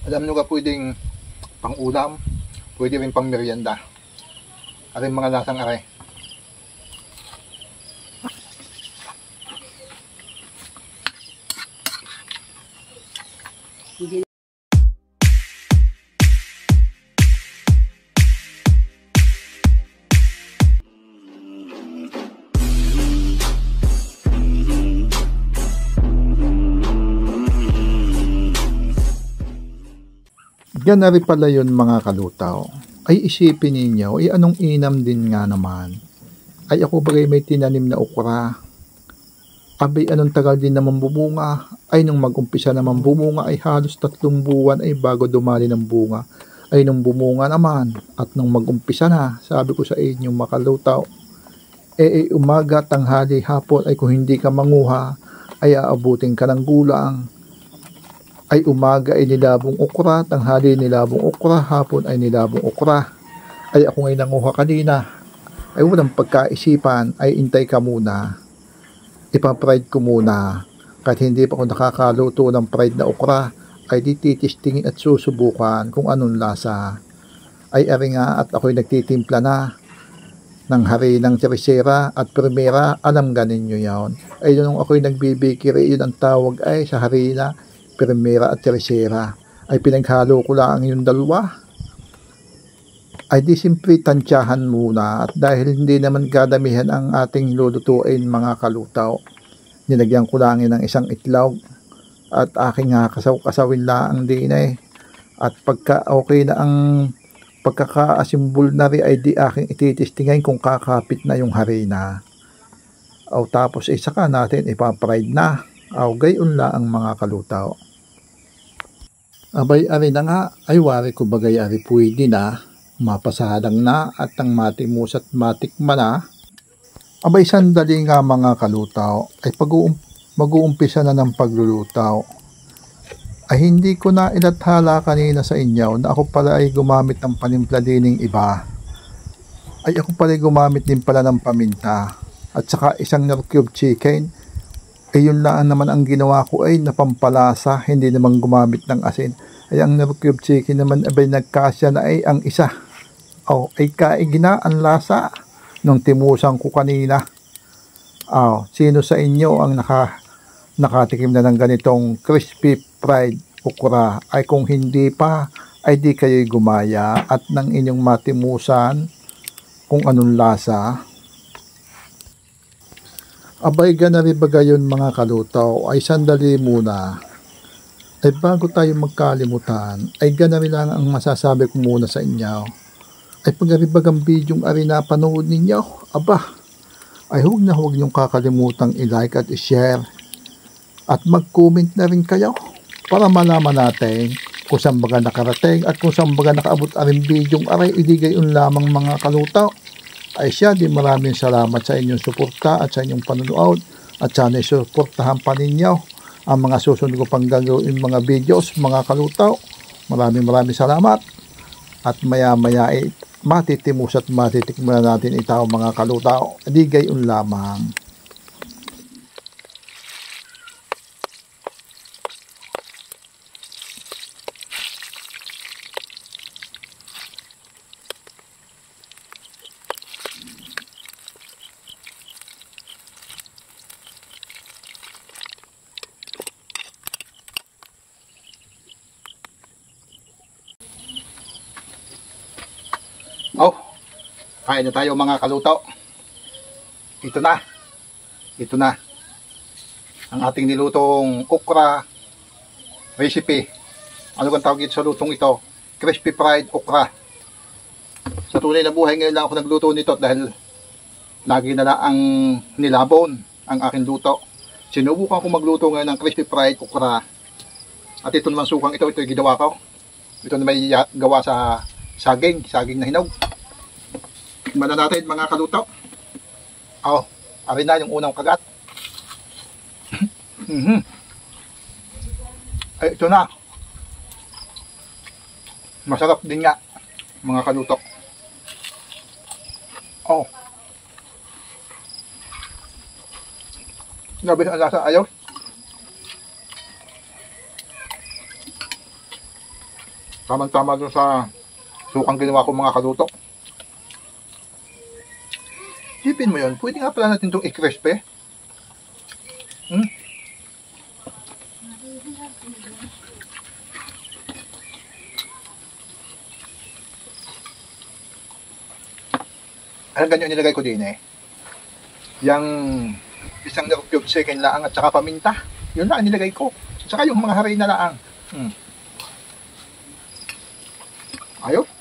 Alam nyo ka pwedeng pang ulam, pwede rin pang merienda. Aring mga lasang aray. Yan na rin pala yun mga kalutaw. Ay isipin ninyo, ay anong inam din nga naman. Ay ako bagay may tinanim na okra. Abay anong tagal din naman bubunga. Ay nung mag-umpisa naman bumunga ay halos 3 buwan ay bago dumali ng bunga. Ay nung bumunga naman at nung mag-umpisa na, sabi ko sa inyo mga kalutaw, umaga, tanghali, hapon ay kung hindi ka manguha ay aabutin ka ng gulang. Ay umaga ay nilabong okra, tanghali nilabong okra, hapon ay nilabong okra. Ay ako ngay nanguha kanina. Ay walang pagkaisipan, ay intay ka muna. Ipa-fried ko muna. Kahit hindi pa ako nakakaluto ng fried na okra, ay tititistingin at susubukan kung anong lasa. Ay ari nga at ako'y nagtitimpla na ng harinang tercera at primera, alam ganin nyo yun. Ay nung ako'y nagbibikiri, yun ang tawag ay sa harina, primera at tercera. Ay pinaghalo ko lang yung dalawa. Ay di simpre tansyahan muna at dahil hindi naman kadamihan ang ating lulutuin mga kalutaw. Nilagyan ko lang ng isang itlog at aking kasawin lang din eh. At pagka okay na ang pagkakaasimbol na rin ay di aking ititistingin kung kakapit na yung harina. O tapos saka natin ipa-fried na. O gayon lang ang mga kalutaw. Abay ari na nga, ay wari ko bagay ari pwede na, mapasadang na at ang matimus at matikman na. Abay sandali nga mga kalutaw, ay mag-uumpisa na ng paglulutaw. Ay hindi ko na ilathala kanina sa inyo na ako pala ay gumamit ng panimpla dining iba. Ay ako pala ay gumamit din pala ng paminta at saka isang cube chicken. Ay yun lang naman ang ginawa ko ay napampalasa, hindi naman gumamit ng asin. Ay ang cube chicken naman abay nagkasya na ay ang isa. Ay kaigina ang lasa nung timusan ko kanina. Sino sa inyo ang nakatikim na ng ganitong crispy fried okra? Ay kung hindi pa, ay di kayo'y gumaya at ng inyong matimusan kung anong lasa. Abay ganari ba gayon mga kalutaw, ay sandali muna. Ay bago tayo magkalimutan, ay ganari lang ang masasabi ko muna sa inyo. Ay pag-aribagang bidyong ari na panood ninyo, ay huwag niyong kakalimutang i-like at i-share. At mag-comment na rin kayo para malaman natin kung saan baga nakarating at kung saan baga nakaabot aring bidyong aray idigayon lamang mga kalutaw. Ay siya, di maraming salamat sa inyong suporta at sa inyong panunood at sana suportahan pa ninyo ang mga susunod ko pang gagawin mga videos mga kalutaw. Maraming salamat at maya matitimus at matitikman natin itaw mga kalutaw. Di gayon lamang. Kain na tayo mga kalutaw. Ito na ang ating nilutong okra recipe. Ano kang tawag ito sa lutong ito? Crispy fried okra. Sa tunay na buhay ngayon lang ako nagluto nito dahil lagi na lang ang nilabon ang aking luto. Sinubukan ko magluto ngayon ng crispy fried okra. At ito naman sukang ito ginawa ko. Ito na may gawa sa saging na hinog. Tikman na natin mga kalutaw. Ari na yung unang kagat. Ay, ito na. Masarap din nga mga kalutaw. Grabe ang lasa, ayaw. Tamang-tama dun sa sukang ginawa ko mga kaluto. Sipin mo yun, pwede nga pala natin itong i-crispy. Alam ganyan nilagay ko din eh. Yang isang cube second laang at saka paminta. Yun lang nilagay ko. Saka yung mga haray na laang. Ayos.